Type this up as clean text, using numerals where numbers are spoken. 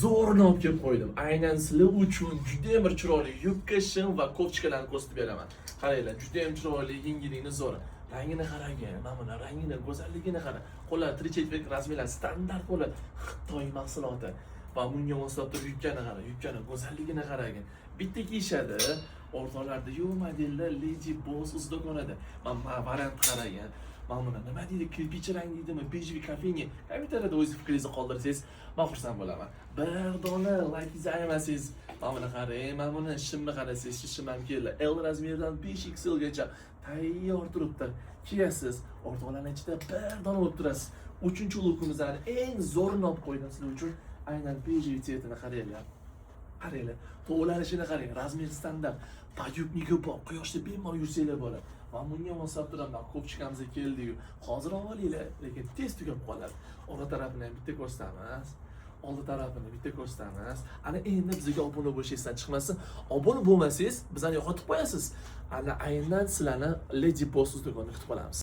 Zo'rni olib kelib qo'ydim. Aynan sizlar uchun juda ham bir chiroyli yubka, shim va ko'pchikalarni ko'rsatib beraman. Qaranglar, juda ham chiroyli, yengillikni zo'r. Rangini qarang, mana buni rangini, go'zalligini qarang. Qo'llar 3/4 razmerlar standart bo'ladi. Xitoy mahsuloti. Va bunga moslab turib yubkani qarang, yubkani go'zalligini qarang. Bitta kiyishadi. O'rtalarda yo'q modellar Lady Boss uzdokonada. Mana variant qarang. Mana buni nima deydi? Kirpichi rang deydimi? Bejiviy kafeni. Kommentariyada o'z fikringizni qoldirsangiz, men xursand bo'laman. Bir dona like ayamasangiz, mana buni qarang, mana buni shimni qarasangiz, shim ham keldi. L razmeridan 5XL gacha tayyor turibdi. Kiyasiz, o'rtoqlarning ichida bir dona bo'lib turasiz. 3-lukimizni eng zo'rini olib qo'ydim sizlar uchun. Aynan bejiviy tsetini qaranglar. Qaranglar, to'g'lanishini qarang, razmer standart. Podyubniki bor, quyoshda bemalol yursanglar bo'ladi. Men bunga moslab turaman, ko'pchikamizga keldi-yu. Hozir olinglar, lekin tez tugab qoladi. Orqa tarafini ham bitta ko'rsatamiz. Oldi tarafini bitta ko'rsatamiz. Ana endi bizga obuna bo'lishingizdan chiqmasin. Obuna bo'lmasangiz, bizani yo'qotib qo'yasiz. Ana aynan sizlarni Lady Boss do'koniga kutib qolamiz.